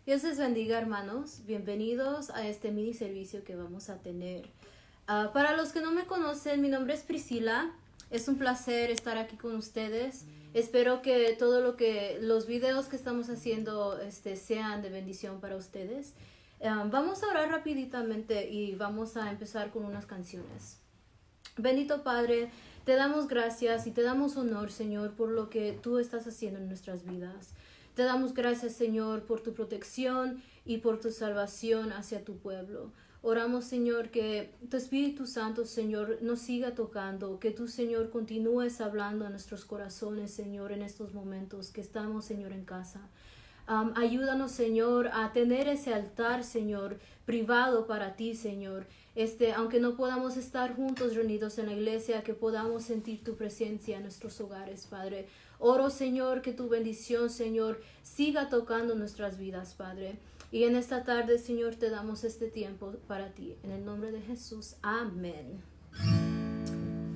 Dios les bendiga, hermanos. Bienvenidos a este mini servicio que vamos a tener. Para los que no me conocen, mi nombre es Priscila. Es un placer estar aquí con ustedes. Espero que los videos que estamos haciendo sean de bendición para ustedes. Vamos a orar rapiditamente y vamos a empezar con unas canciones. Bendito Padre, te damos gracias y te damos honor, Señor, por lo que tú estás haciendo en nuestras vidas. Te damos gracias, Señor, por tu protección y por tu salvación hacia tu pueblo. Oramos, Señor, que tu Espíritu Santo, Señor, nos siga tocando, que tú, Señor, continúes hablando a nuestros corazones, Señor, en estos momentos que estamos, Señor, en casa. Ayúdanos, Señor, a tener ese altar, Señor, privado para ti, Señor. Aunque no podamos estar juntos reunidos en la iglesia, que podamos sentir tu presencia en nuestros hogares, Padre. Oro, Señor, que tu bendición, Señor, siga tocando nuestras vidas, Padre. Y en esta tarde, Señor, te damos este tiempo para ti. En el nombre de Jesús. Amén.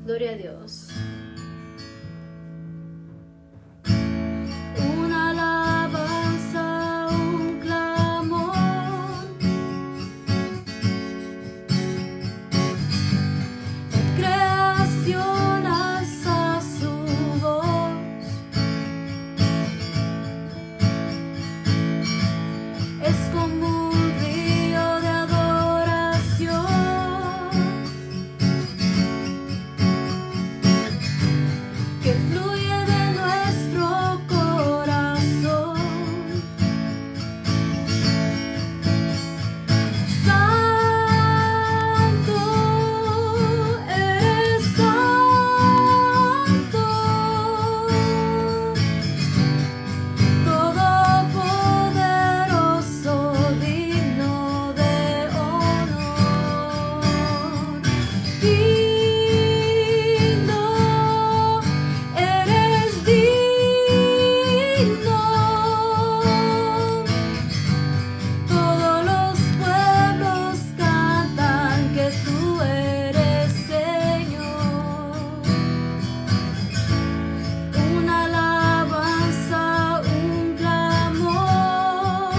Gloria a Dios. Una alabanza, un clamor. La creación alza su voz. Es como un río de adoración que fluye de nuestro corazón. Santo, eres santo, todopoderoso, digno de honor. Digno, eres digno. Todos los pueblos cantan que tú eres Señor. Una alabanza, un clamor.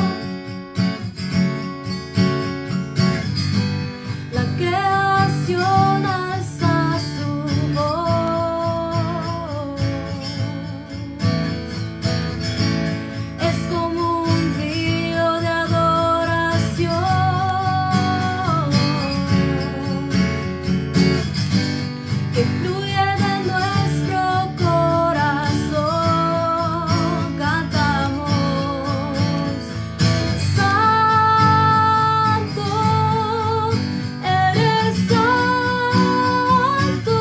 La creación alza su voz. Es como un río de adoración que fluye de nuestro corazón. Cantamos, Santo, eres santo,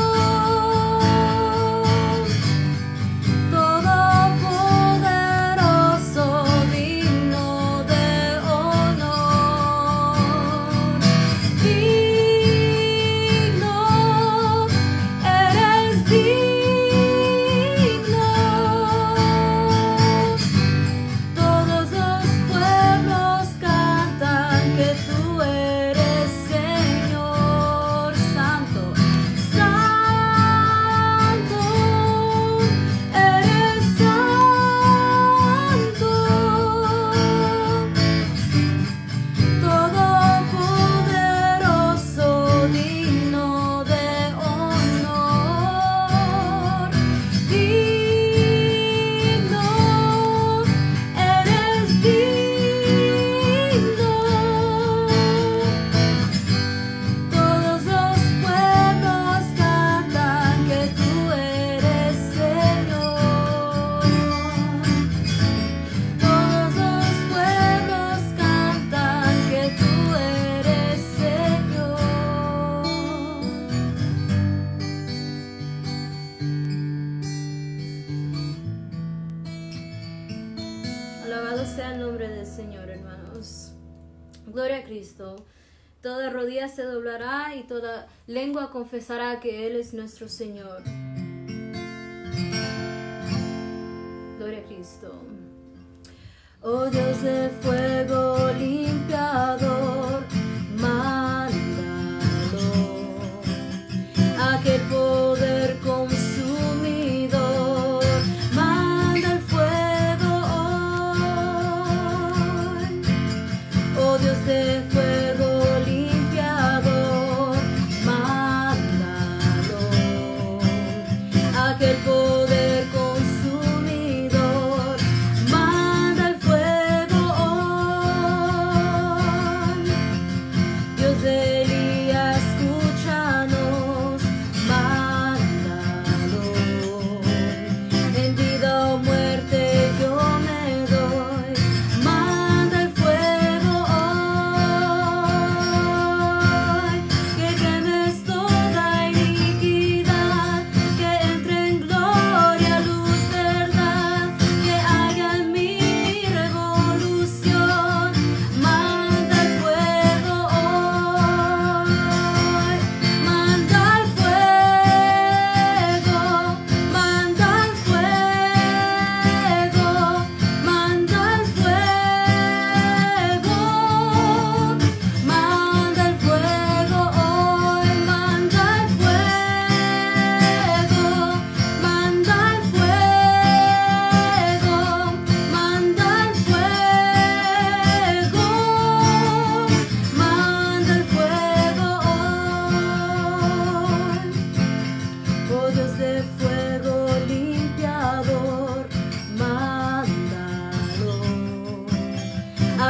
todopoderoso, digno de honor. Digno, eres digno. Todos los pueblos cantan que tú eres Señor. Santo, santo, eres santo, todopoderoso, digno de honor. Digno, eres digno. Todos los pueblos cantan que tú eres Señor. Todos los pueblos cantan que tú eres Señor. Alabado sea el nombre del Señor, hermanos. Gloria a Cristo. Toda rodilla se doblará y toda lengua confesará que Él es nuestro Señor. Gloria a Cristo. Oh Dios de fuego limpiador, mándalo. Aquel poder consumidor, manda el fuego hoy.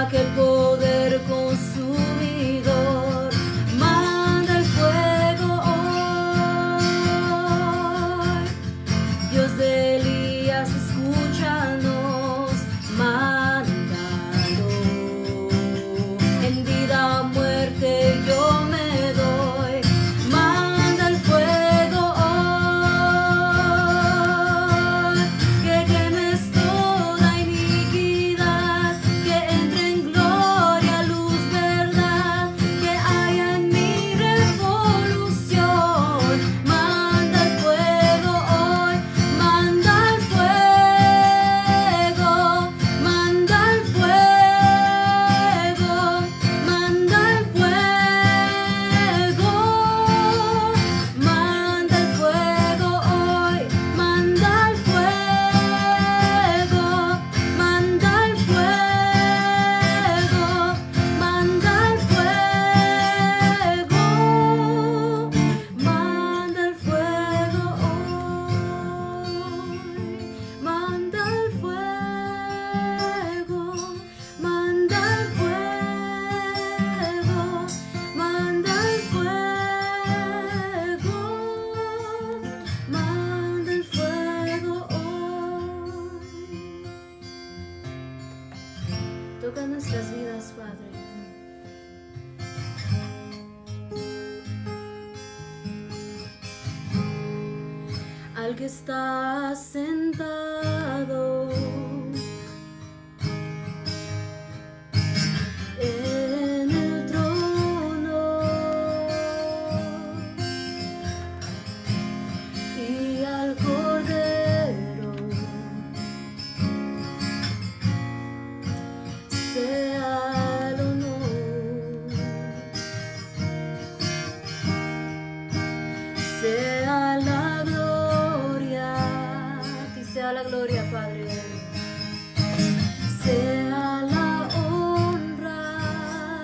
aquel poder consumidor. Manda el fuego hoy, Dios de Elías, escúchanos, mándalo. En vida o muerte yo me doy. Manda el fuego hoy, que quemes toda iniquidad, que entre en gloria, luz, verdad, que haya en mi revolución. Manda el fuego hoy, manda el fuego, manda el fuego, manda el fuego, manda el fuego hoy, manda el fuego, manda el fuego, manda el fuego, manda el fuego hoy, manda el fuego, manda el fuego, manda el fuego, manda el fuego hoy. Toca nuestras vidas, Padre. Al que está sentado en el trono y al Cordero sea el honor, sea la gloria, a ti sea la gloria, Padre, sea la honra,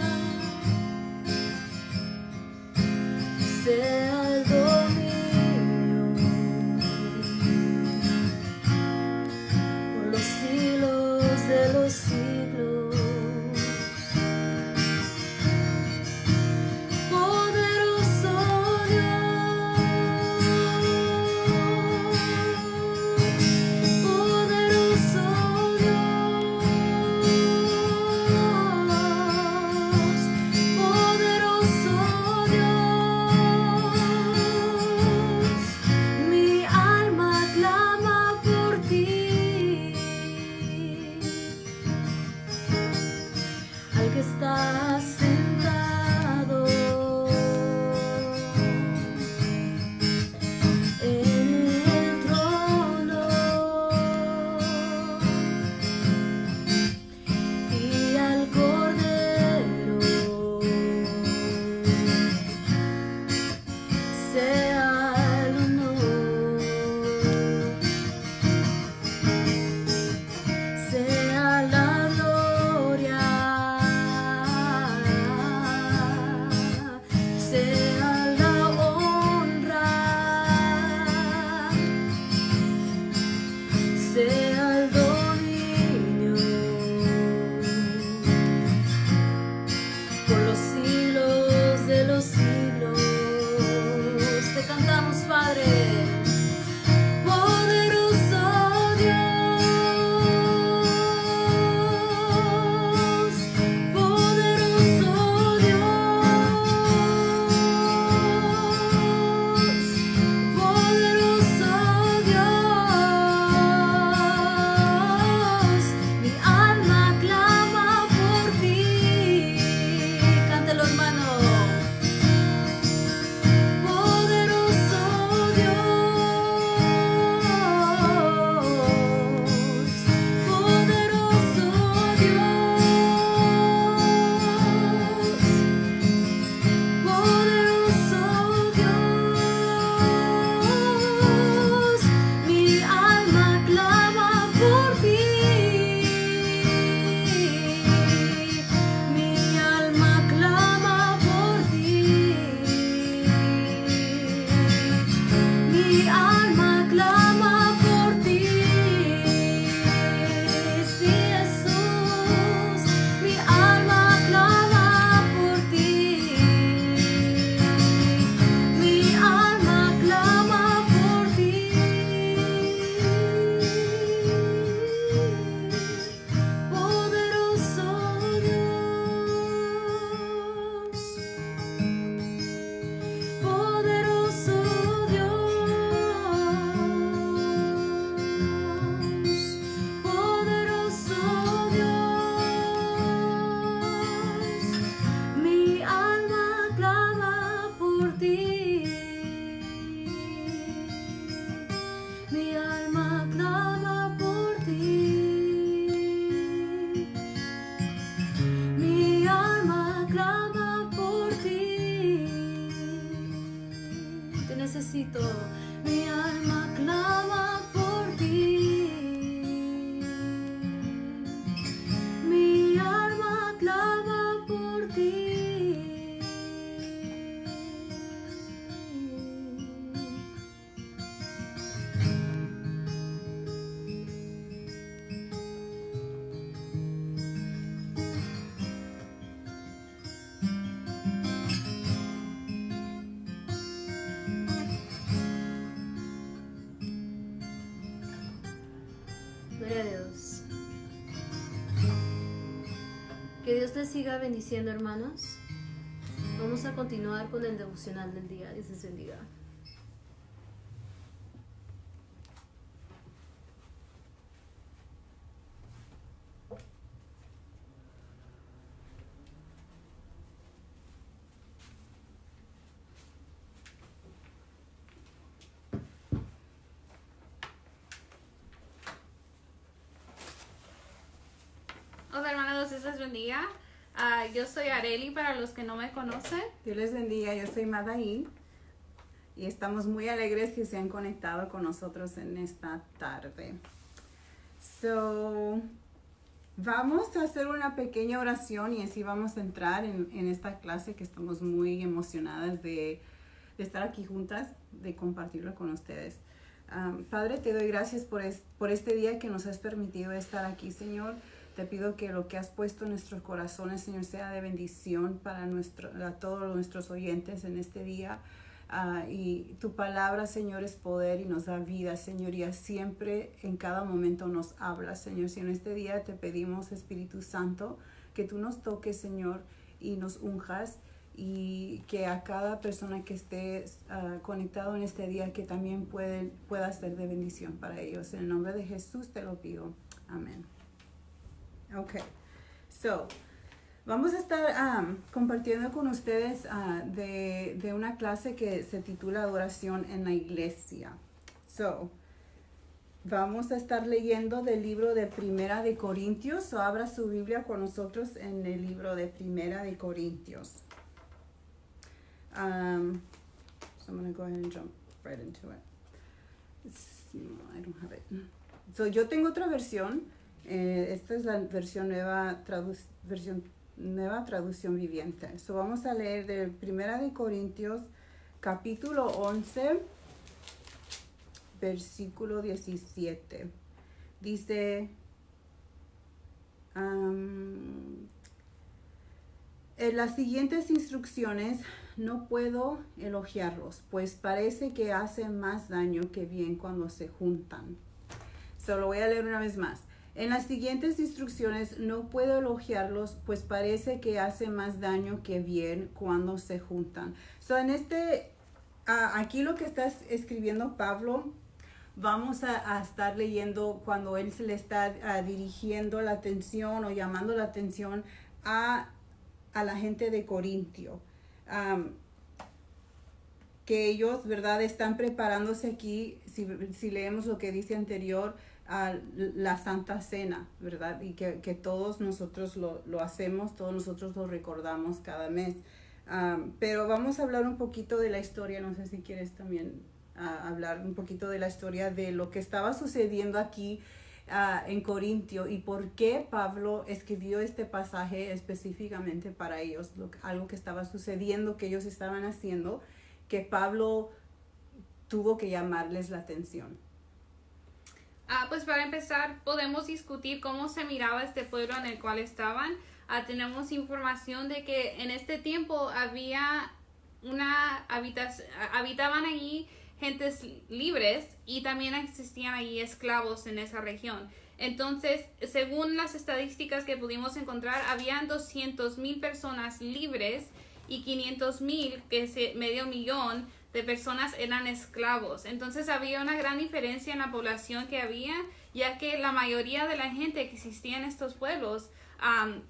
sea el dominio por los siglos de los siglos. Poderoso Dios, poderoso Dios, poderoso Dios, mi alma clama por ti. Al que está sentado en el trono y al Cordero sea el honor, sea la gloria, Que Dios les siga bendiciendo, hermanos. Vamos a continuar con el devocional del día. Dios les bendiga. Hola hermanos, Dios les bendiga. Yo soy Areli para los que no me conocen. Dios les bendiga, yo soy Madaín y estamos muy alegres que se han conectado con nosotros en esta tarde. Vamos a hacer una pequeña oración y así vamos a entrar en esta clase que estamos muy emocionadas de estar aquí juntas, de compartirlo con ustedes. Padre, te doy gracias por este día que nos has permitido estar aquí, Señor. Te pido que lo que has puesto en nuestros corazones, Señor, sea de bendición para todos nuestros oyentes en este día. Y tu palabra, Señor, es poder y nos da vida, Señor, y siempre en cada momento nos habla, Señor. Si en este día te pedimos, Espíritu Santo, que tú nos toques, Señor, y nos unjas, y que a cada persona que esté conectado en este día, que también pueda ser de bendición para ellos. En el nombre de Jesús te lo pido. Amén. Ok, vamos a estar compartiendo con ustedes de una clase que se titula Adoración en la Iglesia. Vamos a estar leyendo del libro de Primera de Corintios. Abra su Biblia con nosotros en el libro de Primera de Corintios. So I'm going to go ahead and jump right into it. No, I don't have it. Yo tengo otra versión. Esta es la versión nueva traducción viviente. Vamos a leer de Primera de Corintios, capítulo 11, versículo 17. Dice, en las siguientes instrucciones no puedo elogiarlos, pues parece que hacen más daño que bien cuando se juntan. Lo voy a leer una vez más. En las siguientes instrucciones no puedo elogiarlos, pues parece que hace más daño que bien cuando se juntan. Aquí lo que está escribiendo Pablo, vamos a estar leyendo cuando él se le está dirigiendo la atención o llamando la atención a la gente de Corintio. Que ellos, ¿verdad?, están preparándose aquí, si leemos lo que dice anterior, a la Santa Cena, ¿verdad? Y que todos nosotros lo hacemos, todos nosotros lo recordamos cada mes. Pero vamos a hablar un poquito de la historia, no sé si quieres también hablar un poquito de la historia de lo que estaba sucediendo aquí en Corintio y por qué Pablo escribió este pasaje específicamente para ellos, algo que estaba sucediendo, que ellos estaban haciendo, que Pablo tuvo que llamarles la atención. Pues para empezar, podemos discutir cómo se miraba este pueblo en el cual estaban. Tenemos información de que en este tiempo había habitaban allí gentes libres y también existían allí esclavos en esa región. Entonces, según las estadísticas que pudimos encontrar, habían 200,000 personas libres y 500,000, que es medio millón, de personas eran esclavos. Entonces había una gran diferencia en la población que había, ya que la mayoría de la gente que existía en estos pueblos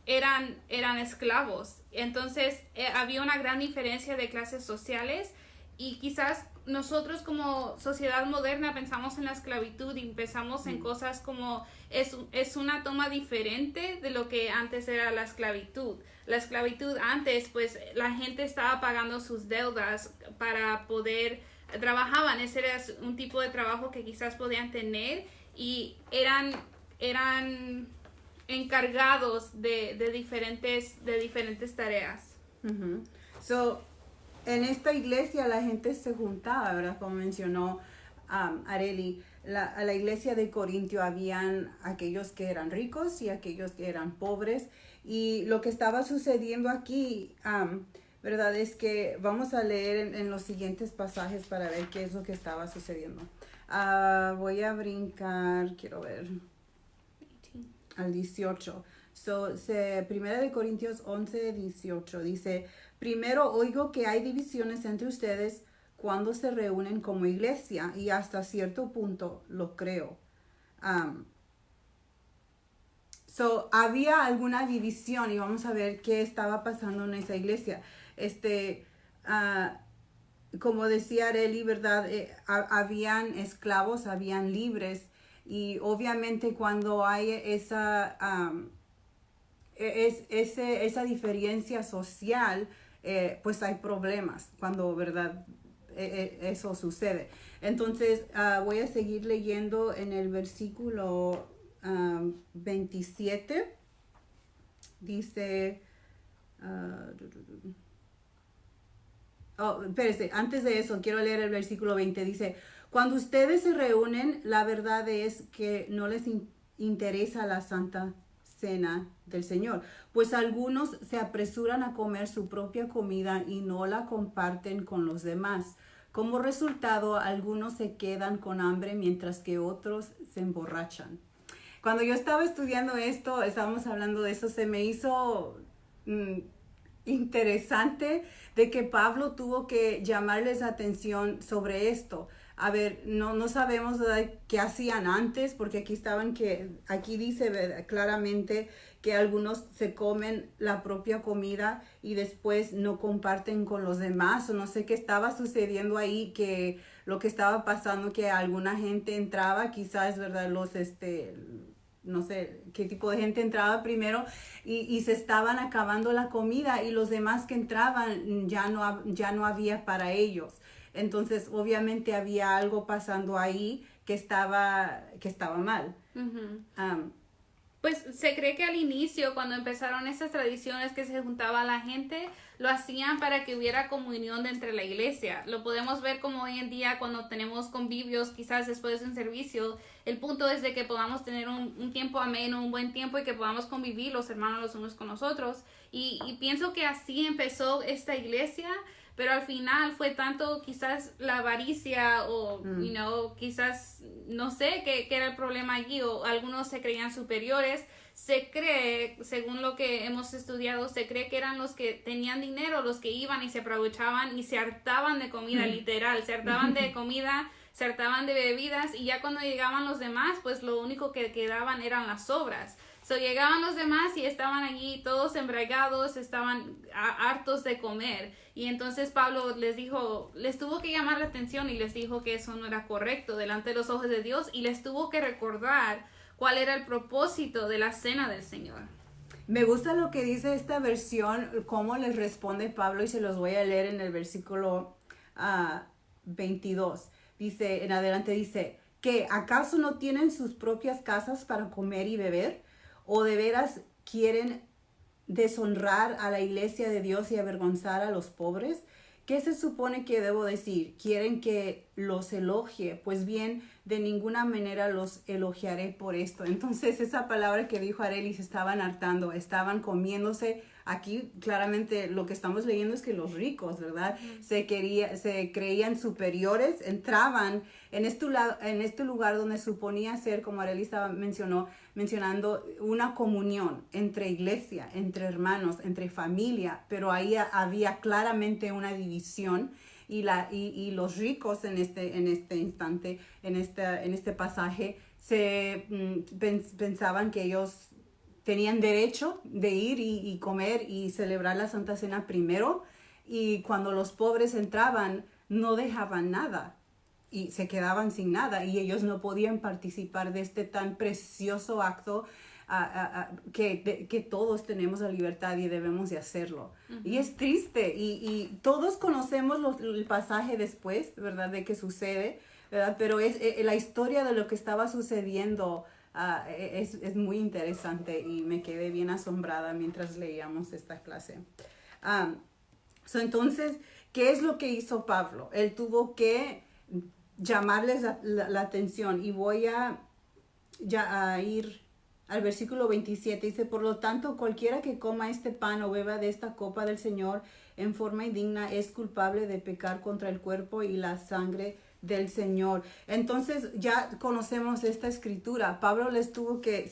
eran esclavos. Entonces había una gran diferencia de clases sociales y quizás nosotros como sociedad moderna pensamos en la esclavitud y pensamos en cosas como es una toma diferente de lo que antes era la esclavitud. La esclavitud antes, pues la gente estaba pagando sus deudas para poder, trabajaban, ese era un tipo de trabajo que quizás podían tener y eran encargados de diferentes tareas. Uh-huh. En esta iglesia la gente se juntaba, ¿verdad? Como mencionó Areli, a la iglesia de Corintio habían aquellos que eran ricos y aquellos que eran pobres. Y lo que estaba sucediendo aquí, ¿verdad? Es que vamos a leer en los siguientes pasajes para ver qué es lo que estaba sucediendo. Voy a brincar, quiero ver, al 18. Primera de Corintios 11:18 dice, primero oigo que hay divisiones entre ustedes cuando se reúnen como iglesia y hasta cierto punto lo creo. Había alguna división y vamos a ver qué estaba pasando en esa iglesia. Como decía Arely, ¿verdad? Habían esclavos, habían libres y obviamente cuando hay esa diferencia social, pues hay problemas cuando, ¿verdad? Eso sucede. Entonces, voy a seguir leyendo en el versículo 27. Dice... espérese, antes de eso, quiero leer el versículo 20. Dice, cuando ustedes se reúnen, la verdad es que no les interesa la santa cena del Señor, pues algunos se apresuran a comer su propia comida y no la comparten con los demás. Como resultado, algunos se quedan con hambre mientras que otros se emborrachan. Cuando yo estaba estudiando esto, estábamos hablando de eso, se me hizo interesante de que Pablo tuvo que llamarles atención sobre esto. A ver, no sabemos, ¿verdad?, qué hacían antes, porque aquí dice, ¿verdad?, claramente que algunos se comen la propia comida y después no comparten con los demás, o no sé qué estaba sucediendo ahí, que lo que estaba pasando, que alguna gente entraba, quizás, ¿verdad?, no sé qué tipo de gente entraba primero y se estaban acabando la comida y los demás que entraban ya no había para ellos. Entonces, obviamente había algo pasando ahí que estaba mal. Pues se cree que al inicio, cuando empezaron estas tradiciones que se juntaba la gente, lo hacían para que hubiera comunión entre la iglesia. Lo podemos ver como hoy en día cuando tenemos convivios, quizás después de un servicio. El punto es de que podamos tener un tiempo ameno, un buen tiempo y que podamos convivir los hermanos los unos con los otros. Y pienso que así empezó esta iglesia, pero al final fue tanto quizás la avaricia o, quizás, no sé qué era el problema allí, o algunos se creían superiores. Se cree, según lo que hemos estudiado, se cree que eran los que tenían dinero, los que iban y se aprovechaban y se hartaban de comida, literal, se hartaban de comida, se hartaban de bebidas, y ya cuando llegaban los demás, pues lo único que quedaban eran las sobras. Llegaban los demás y estaban allí todos embriagados, estaban hartos de comer. Y entonces Pablo les tuvo que llamar la atención y les dijo que eso no era correcto delante de los ojos de Dios, y les tuvo que recordar cuál era el propósito de la cena del Señor. Me gusta lo que dice esta versión, cómo les responde Pablo, y se los voy a leer en el versículo 22. Dice, en adelante dice, ¿qué acaso no tienen sus propias casas para comer y beber? ¿O de veras quieren deshonrar a la iglesia de Dios y avergonzar a los pobres? ¿Qué se supone que debo decir? ¿Quieren que los elogie? Pues bien, de ninguna manera los elogiaré por esto. Entonces, esa palabra que dijo Arely, se estaban hartando, estaban comiéndose. Aquí claramente lo que estamos leyendo es que los ricos, ¿verdad? Se creían superiores, entraban en este lugar donde suponía ser, como Arely estaba mencionando, una comunión entre iglesia, entre hermanos, entre familia, pero ahí había claramente una división. Y los ricos en este instante, en este pasaje, pensaban que ellos tenían derecho de ir y comer y celebrar la Santa Cena primero, y cuando los pobres entraban no dejaban nada y se quedaban sin nada, y ellos no podían participar de este tan precioso acto que todos tenemos la libertad y debemos de hacerlo. Y es triste, y todos conocemos el pasaje después, ¿verdad?, de que sucede, ¿verdad? Pero la historia de lo que estaba sucediendo es muy interesante, y me quedé bien asombrada mientras leíamos esta clase. Entonces, ¿qué es lo que hizo Pablo? Él tuvo que llamarles la atención, y voy a ir al versículo 27. Dice, por lo tanto, cualquiera que coma este pan o beba de esta copa del Señor en forma indigna es culpable de pecar contra el cuerpo y la sangre del Señor. Entonces ya conocemos esta escritura. Pablo les tuvo que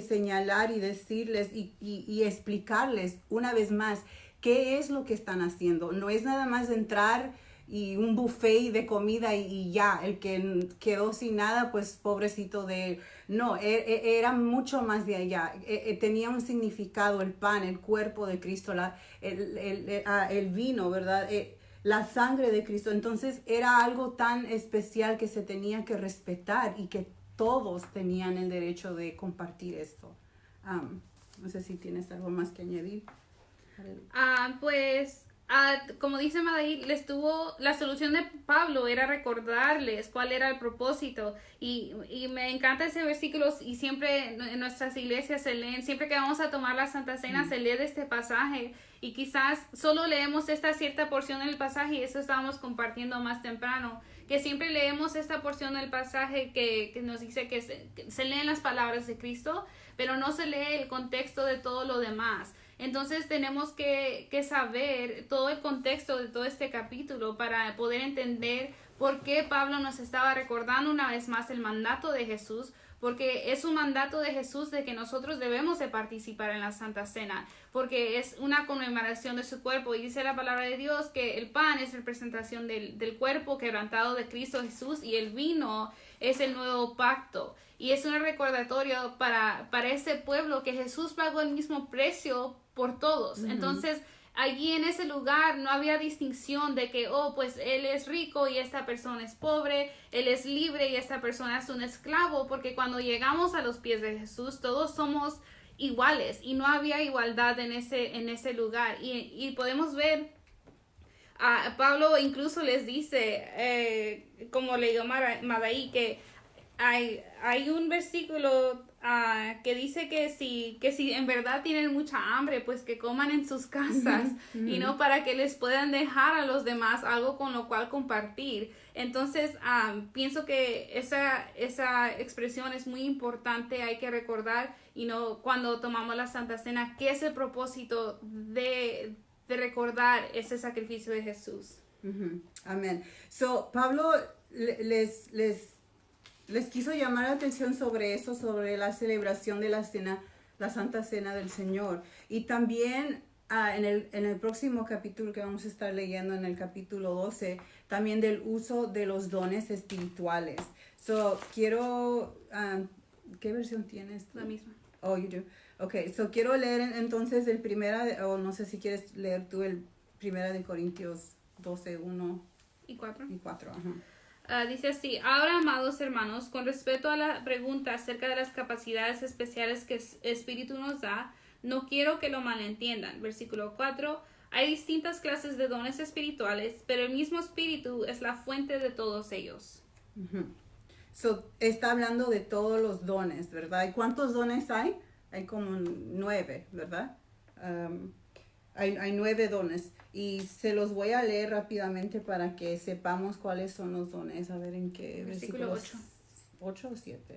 señalar y decirles y explicarles una vez más qué es lo que están haciendo. No es nada más entrar y un buffet de comida y ya, el que quedó sin nada, pues pobrecito de él. No, era mucho más de allá. Tenía un significado el pan, el cuerpo de Cristo, el vino, ¿verdad? La sangre de Cristo. Entonces era algo tan especial que se tenía que respetar y que todos tenían el derecho de compartir esto. No sé si tienes algo más que añadir. Como dice Madaí, la solución de Pablo era recordarles cuál era el propósito y me encanta ese versículo y siempre en nuestras iglesias se leen, siempre que vamos a tomar la Santa Cena se lee de este pasaje y quizás solo leemos esta cierta porción del pasaje y eso estábamos compartiendo más temprano, que siempre leemos esta porción del pasaje que nos dice que se leen las palabras de Cristo, pero no se lee el contexto de todo lo demás. Entonces tenemos que saber todo el contexto de todo este capítulo para poder entender por qué Pablo nos estaba recordando una vez más el mandato de Jesús, porque es un mandato de Jesús de que nosotros debemos de participar en la Santa Cena, porque es una conmemoración de su cuerpo y dice la palabra de Dios que el pan es representación del cuerpo quebrantado de Cristo Jesús y el vino es el nuevo pacto. Y es un recordatorio para ese pueblo que Jesús pagó el mismo precio por todos. Entonces, allí en ese lugar no había distinción de que, pues él es rico y esta persona es pobre, él es libre y esta persona es un esclavo, porque cuando llegamos a los pies de Jesús, todos somos iguales y no había igualdad en ese lugar. Y podemos ver, Pablo incluso les dice, como leyó Madaí, que hay un versículo que dice que si en verdad tienen mucha hambre, pues que coman en sus casas y no para que les puedan dejar a los demás algo con lo cual compartir. Entonces, pienso que esa expresión es muy importante, hay que recordar y no cuando tomamos la Santa Cena, ¿qué es el propósito de recordar ese sacrificio de Jesús? Amén. So, Pablo les quiso llamar la atención sobre eso, sobre la celebración de la cena, la Santa Cena del Señor. Y también en el próximo capítulo que vamos a estar leyendo, en el capítulo 12, también del uso de los dones espirituales. So, quiero... ¿qué versión tienes? La misma. Oh, you do. Okay, so quiero leer entonces el no sé si quieres leer tú el primera de Corintios 12, 1 y 4. Dice así: ahora, amados hermanos, con respecto a la pregunta acerca de las capacidades especiales que el Espíritu nos da, no quiero que lo malentiendan. Versículo 4: hay distintas clases de dones espirituales, pero el mismo Espíritu es la fuente de todos ellos. So, está hablando de todos los dones, ¿verdad? ¿Y cuántos dones hay? Hay como 9, ¿verdad? Hay 9 dones y se los voy a leer rápidamente para que sepamos cuáles son los dones. A ver en qué versículo 8. 8 o 7.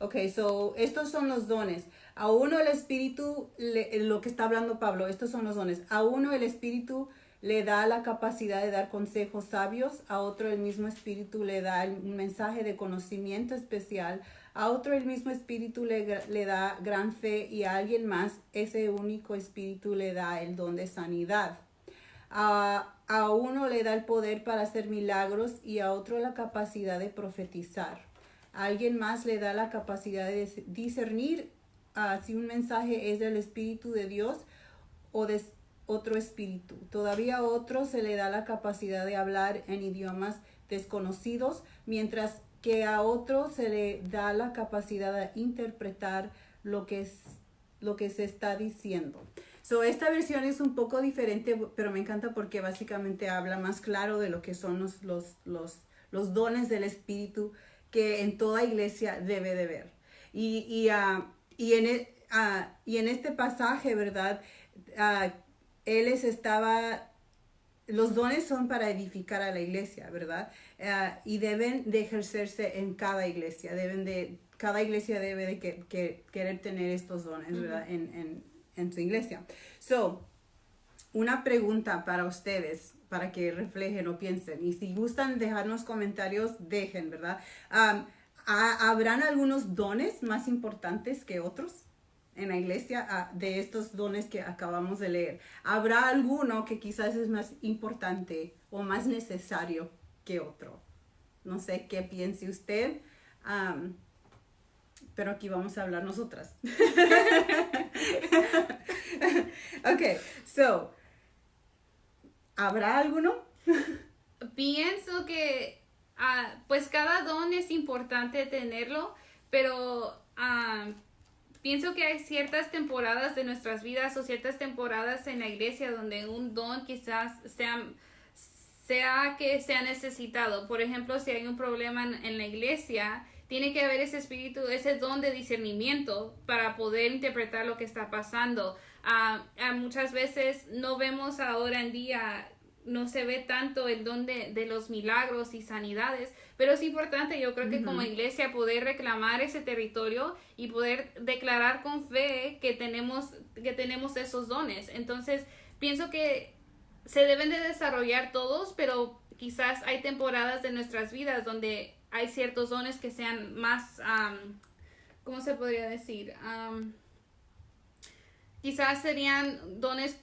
Ok, so estos son los dones. A uno el Espíritu, lo que está hablando Pablo, estos son los dones. A uno el Espíritu le da la capacidad de dar consejos sabios, a otro el mismo Espíritu le da un mensaje de conocimiento especial, a otro el mismo Espíritu le da gran fe y a alguien más ese único Espíritu le da el don de sanidad. A uno le da el poder para hacer milagros y a otro la capacidad de profetizar. A alguien más le da la capacidad de discernir si un mensaje es del Espíritu de Dios o de otro espíritu. Todavía a otro se le da la capacidad de hablar en idiomas desconocidos, mientras que a otro se le da la capacidad de interpretar lo que se está diciendo. So, esta versión es un poco diferente, pero me encanta porque básicamente habla más claro de lo que son los dones del Espíritu que en toda iglesia debe de ver. Y en este pasaje, ¿verdad? Los dones son para edificar a la iglesia, ¿verdad? Y deben de ejercerse en cada iglesia. Cada iglesia debe de querer tener estos dones, ¿verdad? En su iglesia. So, una pregunta para ustedes, para que reflejen o piensen. Y si gustan dejarnos comentarios, dejen, ¿verdad? ¿Habrán algunos dones más importantes que otros en la iglesia de estos dones que acabamos de leer? ¿Habrá alguno que quizás es más importante o más necesario que otro? No sé qué piense usted, pero aquí vamos a hablar nosotras. Ok, so, ¿habrá alguno? Pienso que pues cada don es importante tenerlo, pero pienso que hay ciertas temporadas de nuestras vidas o ciertas temporadas en la iglesia donde un don quizás sea que sea necesitado. Por ejemplo, si hay un problema en la iglesia, tiene que haber ese espíritu, ese don de discernimiento para poder interpretar lo que está pasando. Muchas veces no vemos ahora en día, no se ve tanto el don de los milagros y sanidades, pero es importante, yo creo que como iglesia poder reclamar ese territorio y poder declarar con fe que tenemos esos dones. Entonces, pienso que se deben de desarrollar todos, pero quizás hay temporadas de nuestras vidas donde hay ciertos dones que sean más, ¿cómo se podría decir? Quizás serían dones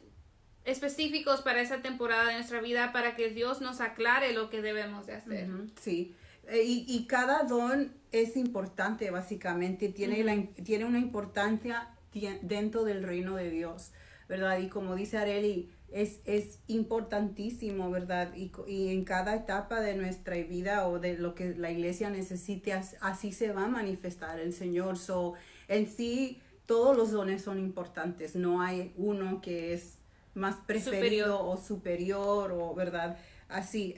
específicos para esa temporada de nuestra vida para que Dios nos aclare lo que debemos de hacer. Sí, y cada don es importante básicamente, tiene una importancia dentro del reino de Dios, ¿verdad? Y como dice Arely, es importantísimo, ¿verdad? Y en cada etapa de nuestra vida o de lo que la iglesia necesite, así se va a manifestar el Señor. So, en sí, todos los dones son importantes, no hay uno que es más preferido o superior, o verdad, así.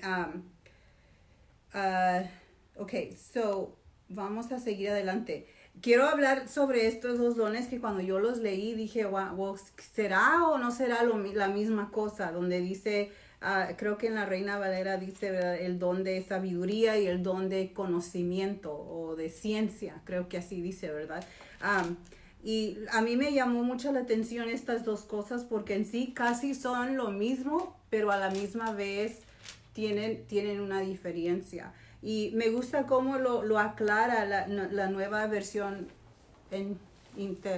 Ok, so vamos a seguir adelante. Quiero hablar sobre estos dos dones que cuando yo los leí dije, wow, ¿será o no será la misma cosa? Donde dice, creo que en la Reina Valera dice, ¿verdad?, el don de sabiduría y el don de conocimiento o de ciencia, creo que así dice, ¿verdad? Y a mí me llamó mucho la atención estas dos cosas porque en sí casi son lo mismo, pero a la misma vez tienen una diferencia. Y me gusta cómo lo aclara la nueva versión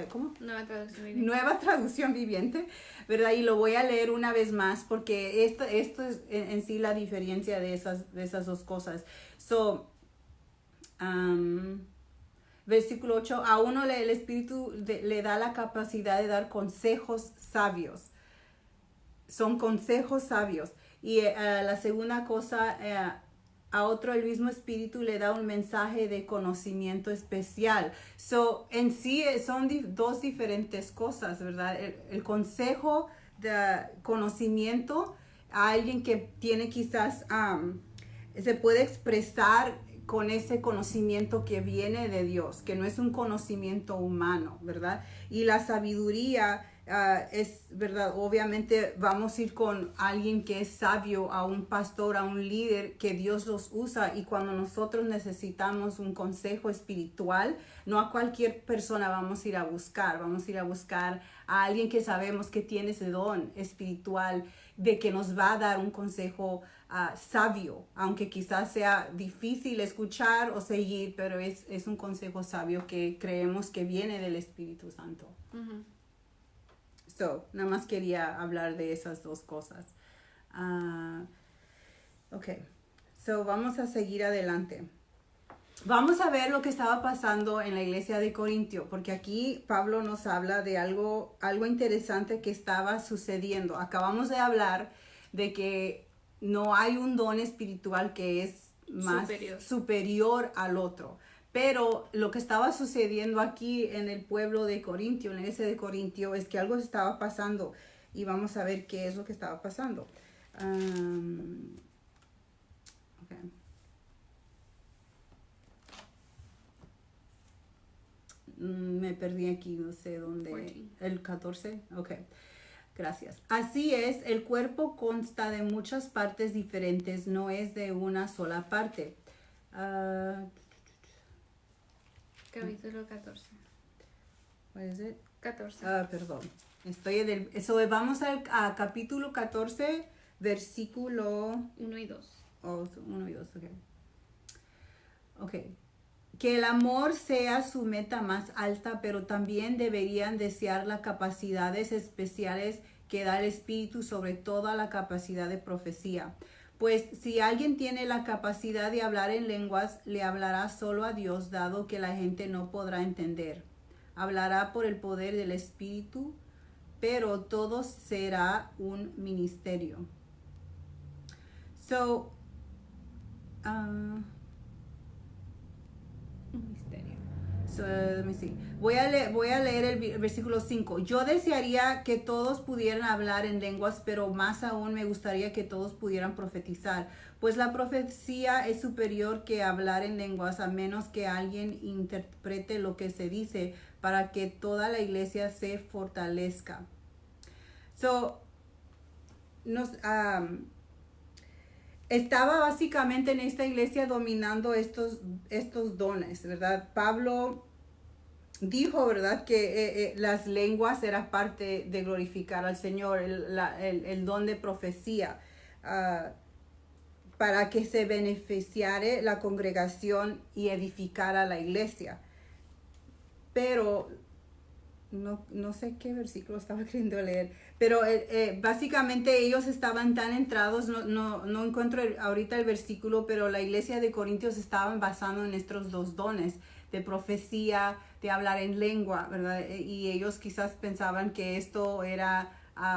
¿cómo? Nueva traducción viviente, ¿verdad? Y lo voy a leer una vez más porque esto es en sí la diferencia de esas dos cosas. So, versículo 8, a uno el Espíritu le da la capacidad de dar consejos sabios. Son consejos sabios. Y la segunda cosa, a otro el mismo Espíritu le da un mensaje de conocimiento especial. So, en sí son dos diferentes cosas, ¿verdad? El consejo de conocimiento a alguien que tiene quizás, se puede expresar con ese conocimiento que viene de Dios, que no es un conocimiento humano, ¿verdad? Y la sabiduría es, ¿verdad? Obviamente vamos a ir con alguien que es sabio, a un pastor, a un líder, que Dios los usa, y cuando nosotros necesitamos un consejo espiritual, no a cualquier persona vamos a ir a buscar a alguien que sabemos que tiene ese don espiritual, de que nos va a dar un consejo sabio, aunque quizás sea difícil escuchar o seguir, pero es un consejo sabio que creemos que viene del Espíritu Santo. So, nada más quería hablar de esas dos cosas. Ok, so vamos a seguir adelante. Vamos a ver lo que estaba pasando en la iglesia de Corintio, porque aquí Pablo nos habla de algo interesante que estaba sucediendo. Acabamos de hablar de que no hay un don espiritual que es más superior al otro. Pero lo que estaba sucediendo aquí en el pueblo de Corintio, en la iglesia de Corintio, es que algo estaba pasando. Y vamos a ver qué es lo que estaba pasando. Okay. Me perdí aquí, no sé dónde. 14. El 14, ok. Gracias. Así es, el cuerpo consta de muchas partes diferentes, no es de una sola parte. Capítulo 14. What is it? 14. Perdón. Vamos a capítulo 14, versículo 1 y 2. 1 y 2, ok. Que el amor sea su meta más alta, pero también deberían desear las capacidades especiales que da el Espíritu, sobre toda la capacidad de profecía. Pues si alguien tiene la capacidad de hablar en lenguas, le hablará solo a Dios, dado que la gente no podrá entender. Hablará por el poder del Espíritu, pero todo será un ministerio. Un misterio. Let me see. Voy a leer el versículo 5. Yo desearía que todos pudieran hablar en lenguas, pero más aún me gustaría que todos pudieran profetizar, pues la profecía es superior que hablar en lenguas, a menos que alguien interprete lo que se dice para que toda la iglesia se fortalezca. Estaba básicamente en esta iglesia dominando estos dones, ¿verdad? Pablo dijo, ¿verdad?, que las lenguas eran parte de glorificar al Señor, el don de profecía, para que se beneficiara la congregación y edificara la iglesia. Pero no sé qué versículo estaba queriendo leer, pero básicamente ellos estaban tan entrados, no encuentro ahorita el versículo, pero la iglesia de Corintios estaban basando en estos dos dones de profecía, de hablar en lengua, ¿verdad? Y ellos quizás pensaban que esto era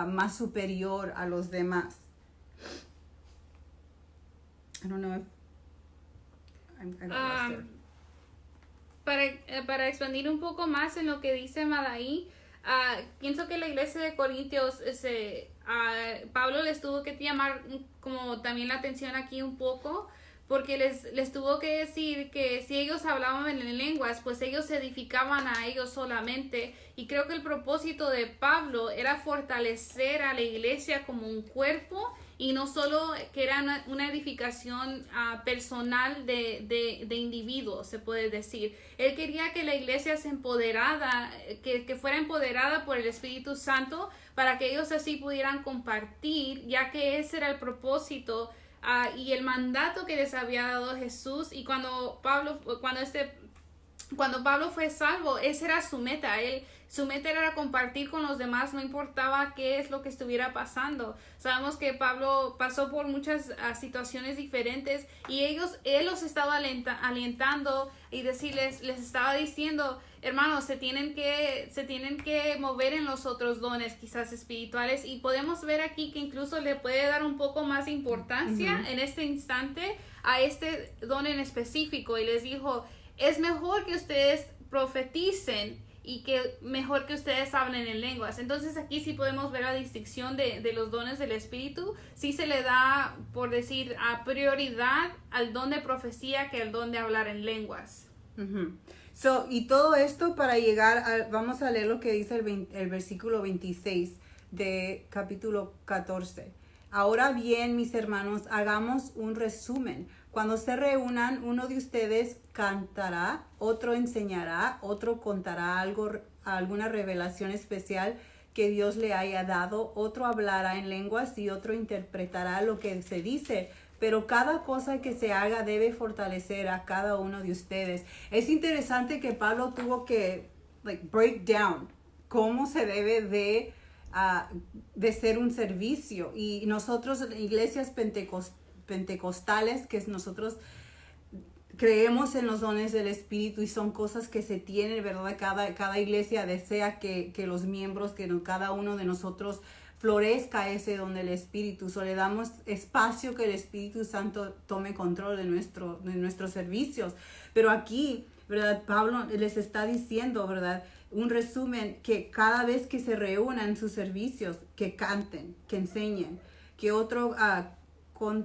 más superior a los demás. I don't know if I got lost there. Para expandir un poco más en lo que dice Madaí, pienso que la iglesia de Corintios, Pablo les tuvo que llamar como también la atención aquí un poco, porque les tuvo que decir que si ellos hablaban en lenguas, pues ellos se edificaban a ellos solamente. Y creo que el propósito de Pablo era fortalecer a la iglesia como un cuerpo, y no solo que era una edificación personal de individuos, se puede decir. Él quería que la iglesia se empoderada, que fuera empoderada por el Espíritu Santo, para que ellos así pudieran compartir, ya que ese era el propósito y el mandato que les había dado Jesús. Y cuando Pablo fue salvo, esa era su meta. Su meta era compartir con los demás, no importaba qué es lo que estuviera pasando. Sabemos que Pablo pasó por muchas situaciones diferentes, y él los estaba alentando y les estaba diciendo, hermanos, se tienen que mover en los otros dones quizás espirituales. Y podemos ver aquí que incluso le puede dar un poco más de importancia en este instante a este don en específico, y les dijo, es mejor que ustedes profeticen y que mejor que ustedes hablen en lenguas. Entonces aquí sí podemos ver la distinción de los dones del Espíritu. Sí se le da, por decir, prioridad al don de profecía que al don de hablar en lenguas. Y todo esto para llegar vamos a leer lo que dice el versículo 26 de capítulo 14. Ahora bien, mis hermanos, hagamos un resumen. Cuando se reúnan, uno de ustedes cantará, otro enseñará, otro contará alguna revelación especial que Dios le haya dado, otro hablará en lenguas y otro interpretará lo que se dice. Pero cada cosa que se haga debe fortalecer a cada uno de ustedes. Es interesante que Pablo tuvo que break down cómo se debe de ser un servicio. Y nosotros, iglesias pentecostales, que nosotros creemos en los dones del Espíritu y son cosas que se tienen, ¿verdad? Cada iglesia desea que los miembros, que cada uno de nosotros florezca ese don del Espíritu. Le damos espacio que el Espíritu Santo tome control de nuestros servicios. Pero aquí, ¿verdad? Pablo les está diciendo, ¿verdad? Un resumen, que cada vez que se reúnan sus servicios, que canten, que enseñen, que otro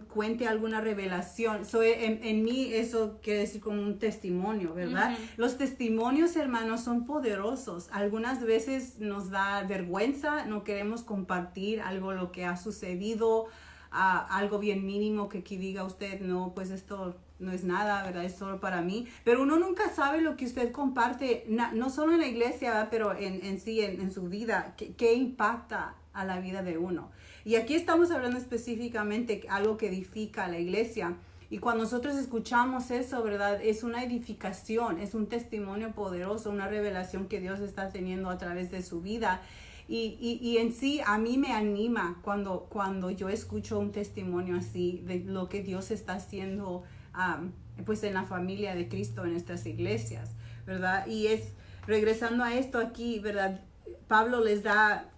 cuente alguna revelación. En mí eso quiere decir como un testimonio, ¿verdad? Los testimonios, hermanos, son poderosos. Algunas veces nos da vergüenza, no queremos compartir algo lo que ha sucedido, algo bien mínimo que diga usted, no, pues esto no es nada, ¿verdad? Es solo para mí. Pero uno nunca sabe lo que usted comparte, no solo en la iglesia, ¿verdad? Pero en sí, en su vida, qué impacta a la vida de uno. Y aquí estamos hablando específicamente algo que edifica a la iglesia. Y cuando nosotros escuchamos eso, ¿verdad? Es una edificación, es un testimonio poderoso, una revelación que Dios está teniendo a través de su vida. Y en sí a mí me anima cuando yo escucho un testimonio así de lo que Dios está haciendo pues en la familia de Cristo en estas iglesias, ¿verdad? Y es, regresando a esto aquí, ¿verdad? Pablo les da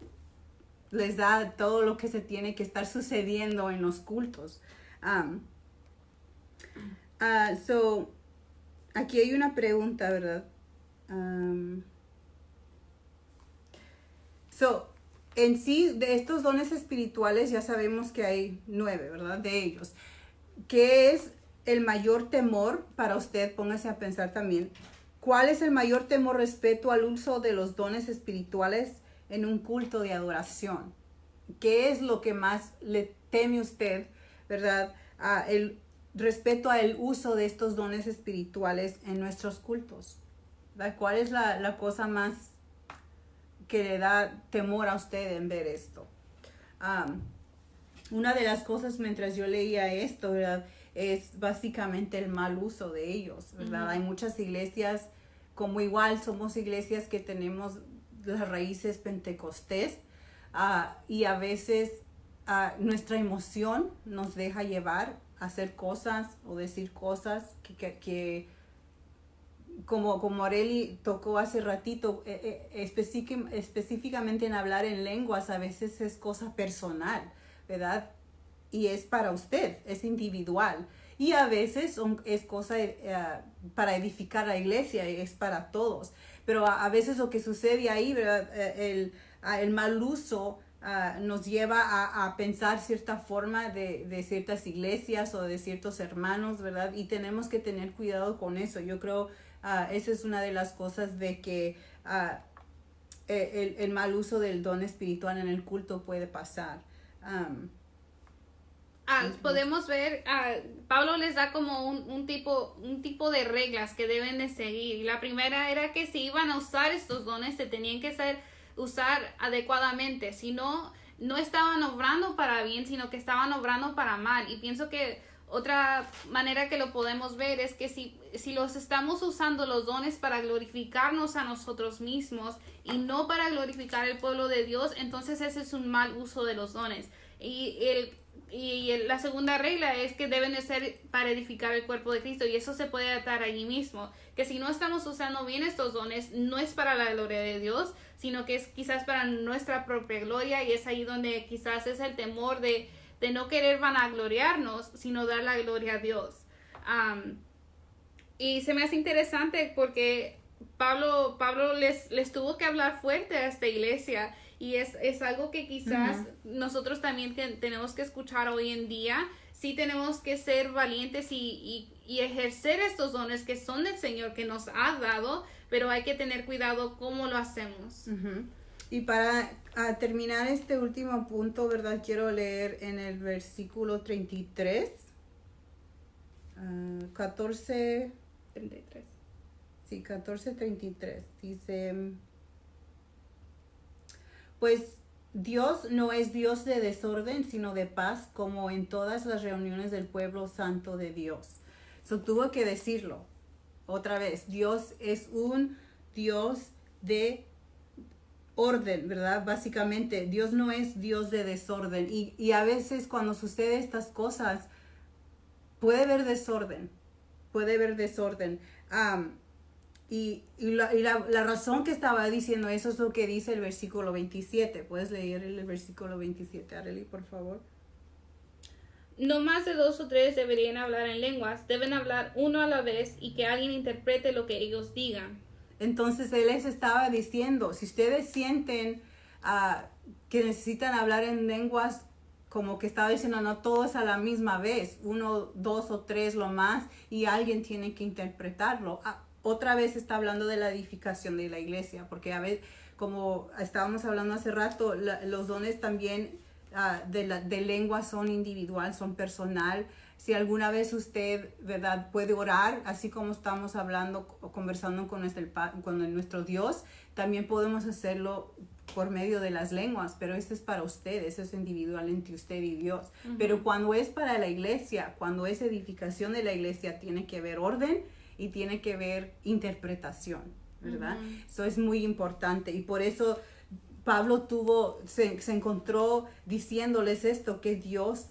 todo lo que se tiene que estar sucediendo en los cultos. So, aquí hay una pregunta, ¿verdad? En sí, de estos dones espirituales ya sabemos que hay 9, ¿verdad? De ellos. ¿Qué es el mayor temor para usted? Póngase a pensar también. ¿Cuál es el mayor temor respecto al uso de los dones espirituales en un culto de adoración? ¿Qué es lo que más le teme usted, verdad? Respecto al uso de estos dones espirituales en nuestros cultos, ¿verdad? ¿Cuál es la cosa más que le da temor a usted en ver esto? Una de las cosas mientras yo leía esto, ¿verdad? Es básicamente el mal uso de ellos, ¿verdad? Uh-huh. Hay muchas iglesias, como igual somos iglesias que tenemos las raíces pentecostés, y a veces nuestra emoción nos deja llevar a hacer cosas o decir cosas que como Arely tocó hace ratito, específicamente en hablar en lenguas, a veces es cosa personal, ¿verdad? Y es para usted, es individual. Y a veces es cosa para edificar la iglesia, es para todos. Pero a veces lo que sucede ahí, ¿verdad? El mal uso nos lleva a pensar cierta forma de ciertas iglesias o de ciertos hermanos, ¿verdad? Y tenemos que tener cuidado con eso. Yo creo esa es una de las cosas de que el mal uso del don espiritual en el culto puede pasar. Podemos ver, Pablo les da como un tipo de reglas que deben de seguir. La primera era que si iban a usar estos dones, se tenían que usar adecuadamente. Si no estaban obrando para bien, sino que estaban obrando para mal. Y pienso que otra manera que lo podemos ver es que si los estamos usando los dones para glorificarnos a nosotros mismos y no para glorificar al pueblo de Dios, entonces ese es un mal uso de los dones. Y la segunda regla es que deben de ser para edificar el cuerpo de Cristo, y eso se puede atar allí mismo, que si no estamos usando bien estos dones, no es para la gloria de Dios, sino que es quizás para nuestra propia gloria, y es ahí donde quizás es el temor de no querer vanagloriarnos, sino dar la gloria a Dios. Y se me hace interesante porque Pablo les tuvo que hablar fuerte a esta iglesia, y es algo que quizás nosotros también tenemos que escuchar hoy en día. Sí tenemos que ser valientes y ejercer estos dones que son del Señor, que nos ha dado, pero hay que tener cuidado cómo lo hacemos. Y para terminar este último punto, ¿verdad? Quiero leer en el versículo 33, 14:33. Sí, 14:33. Dice: pues Dios no es Dios de desorden, sino de paz, como en todas las reuniones del pueblo santo de Dios. Tuvo que decirlo otra vez. Dios es un Dios de orden, ¿verdad? Básicamente, Dios no es Dios de desorden. Y a veces cuando sucede estas cosas, puede haber desorden. Y la razón que estaba diciendo eso es lo que dice el versículo 27. ¿Puedes leer el versículo 27, Arely, por favor? No más de 2 o 3 deberían hablar en lenguas. Deben hablar uno a la vez y que alguien interprete lo que ellos digan. Entonces él les estaba diciendo, si ustedes sienten que necesitan hablar en lenguas, como que estaba diciendo, no todos a la misma vez, 1, 2 o 3 lo más, y alguien tiene que interpretarlo. Otra vez está hablando de la edificación de la iglesia, porque a veces, como estábamos hablando hace rato, los dones también de lengua son individual, son personal. Si alguna vez usted, ¿verdad?, puede orar, así como estamos hablando o conversando con nuestro Dios, también podemos hacerlo por medio de las lenguas, pero esto es para usted, eso es individual entre usted y Dios. Pero cuando es para la iglesia, cuando es edificación de la iglesia, tiene que haber orden y tiene que haber interpretación, ¿verdad? Eso es muy importante y por eso Pablo se encontró diciéndoles esto, que Dios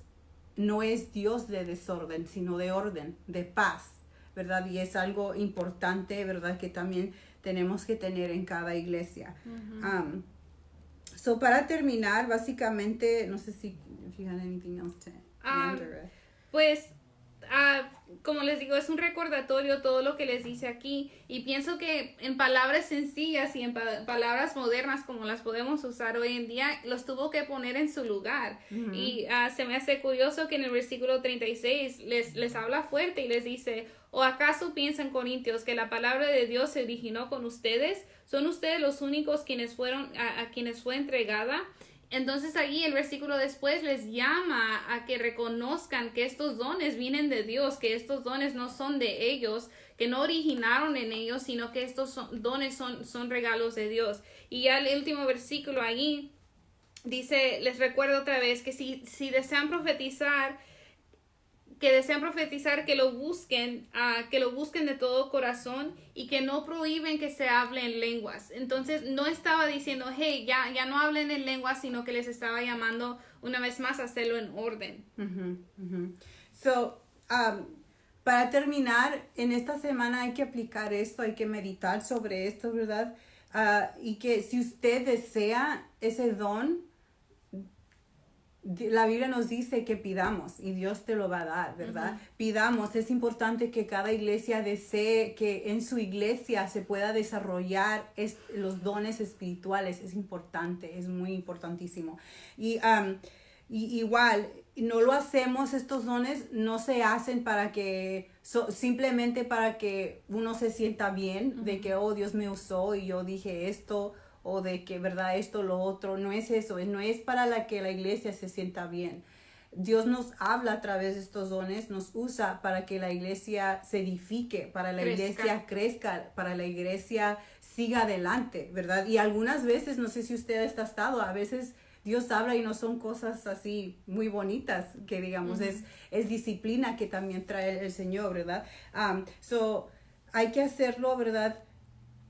no es Dios de desorden, sino de orden, de paz, ¿verdad? Y es algo importante, ¿verdad?, que también tenemos que tener en cada iglesia. Para terminar, básicamente, no sé si you had anything else to add. Pues, como les digo, es un recordatorio todo lo que les dice aquí, y pienso que en palabras sencillas y en palabras modernas como las podemos usar hoy en día, los tuvo que poner en su lugar. Y se me hace curioso que en el versículo 36 les habla fuerte y les dice: ¿o acaso piensan, Corintios, que la palabra de Dios se originó con ustedes? ¿Son ustedes los únicos quienes fueron a quienes fue entregada? Entonces allí el versículo después les llama a que reconozcan que estos dones vienen de Dios, que estos dones no son de ellos, que no originaron en ellos, sino que estos dones son regalos de Dios. Y ya el último versículo allí dice, les recuerdo otra vez, que si desean profetizar, que lo busquen de todo corazón, y que no prohíben que se hable en lenguas. Entonces no estaba diciendo, hey, ya no hablen en lenguas, sino que les estaba llamando una vez más a hacerlo en orden. Para terminar, en esta semana hay que aplicar esto, hay que meditar sobre esto, ¿verdad? Y que si usted desea ese don, la Biblia nos dice que pidamos y Dios te lo va a dar, ¿verdad? Pidamos. Es importante que cada iglesia desee que en su iglesia se pueda desarrollar los dones espirituales. Es importante, es muy importantísimo. Y igual, no lo hacemos, estos dones no se hacen para que, simplemente para que uno se sienta bien, de que, oh, Dios me usó y yo dije esto, o de que, ¿verdad?, esto, lo otro. No es eso, no es para que la iglesia se sienta bien. Dios nos habla a través de estos dones, nos usa para que la iglesia se edifique, para la iglesia crezca, para la iglesia siga adelante, ¿verdad? Y algunas veces, no sé si usted ha estado, a veces Dios habla y no son cosas así muy bonitas, que digamos, es disciplina que también trae el Señor, ¿verdad? Hay que hacerlo, ¿verdad?,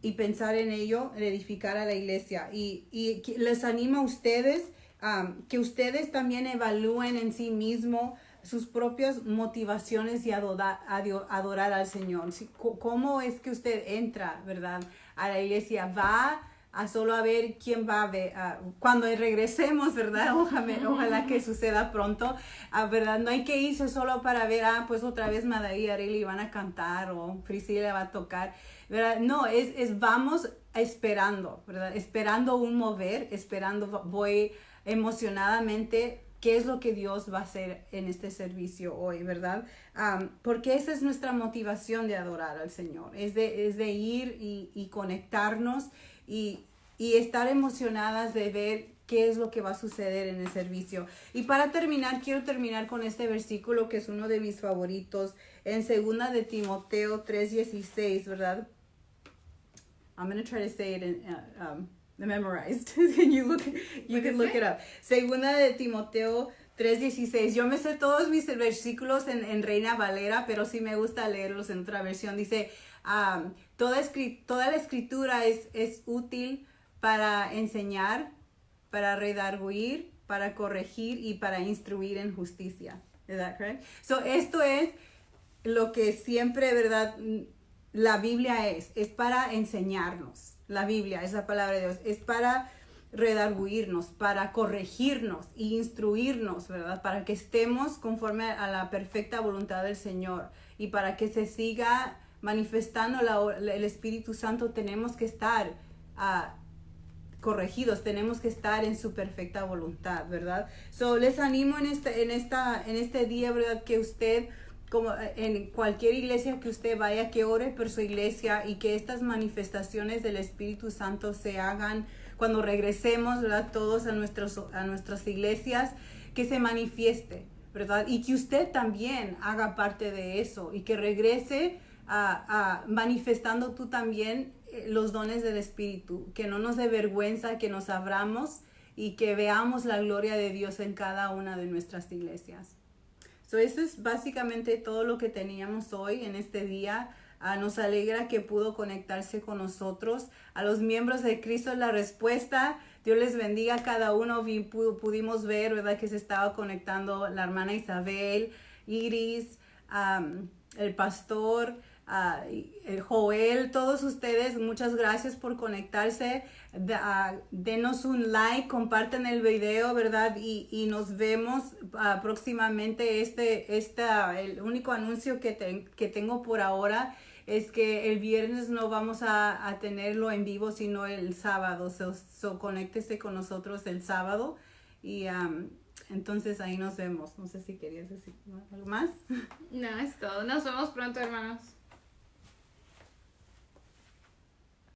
y pensar en ello, en edificar a la iglesia. Y les animo a ustedes que ustedes también evalúen en sí mismos sus propias motivaciones y adorar al Señor. ¿Cómo es que usted entra, verdad, a la iglesia? ¿Va a solo a ver quién va a ver? Cuando regresemos, ¿verdad? Ojalá que suceda pronto, ¿verdad? No hay que irse solo para ver, pues otra vez Madaí y Arely van a cantar o Priscila va a tocar, ¿verdad? No, vamos esperando, ¿verdad? Esperando un mover, voy emocionadamente qué es lo que Dios va a hacer en este servicio hoy, ¿verdad? Porque esa es nuestra motivación de adorar al Señor, es de ir y conectarnos y estar emocionadas de ver qué es lo que va a suceder en el servicio. Y para terminar, quiero terminar con este versículo que es uno de mis favoritos, en 2 de Timoteo 3:16, ¿verdad? I'm going to try to say it memorized. You can look it up. 2 de Timoteo 3:16. Yo me sé todos mis versículos en Reina Valera, pero sí me gusta leerlos en otra versión. Dice, toda la escritura es útil para enseñar, para redarguir, para corregir y para instruir en justicia. Is that correct? Esto es lo que siempre, ¿verdad?, la Biblia es para enseñarnos. La Biblia es la palabra de Dios, es para redarguirnos, para corregirnos y instruirnos, ¿verdad? Para que estemos conforme a la perfecta voluntad del Señor y para que se siga manifestando el Espíritu Santo. Tenemos que estar corregidos, tenemos que estar en su perfecta voluntad, ¿verdad? Les animo en este día, ¿verdad?, que usted, como en cualquier iglesia que usted vaya, que ore por su iglesia y que estas manifestaciones del Espíritu Santo se hagan cuando regresemos, ¿verdad? Todos a nuestras iglesias, que se manifieste, ¿verdad? Y que usted también haga parte de eso y que regrese manifestando tú también los dones del Espíritu, que no nos dé vergüenza, que nos abramos y que veamos la gloria de Dios en cada una de nuestras iglesias. Eso es básicamente todo lo que teníamos hoy en este día. Nos alegra que pudo conectarse con nosotros. A los miembros de Cristo es la Respuesta, Dios les bendiga a cada uno. Pudimos ver, ¿verdad?, que se estaba conectando la hermana Isabel, Iris, el pastor, el Joel, todos ustedes. Muchas gracias por conectarse. Denos un like, compartan el video, ¿verdad? Y nos vemos próximamente. El único anuncio que tengo por ahora es que el viernes no vamos a tenerlo en vivo, sino el sábado. Conéctese con nosotros el sábado y entonces ahí nos vemos. No sé si querías decir algo más. No, es todo. Nos vemos pronto, hermanos.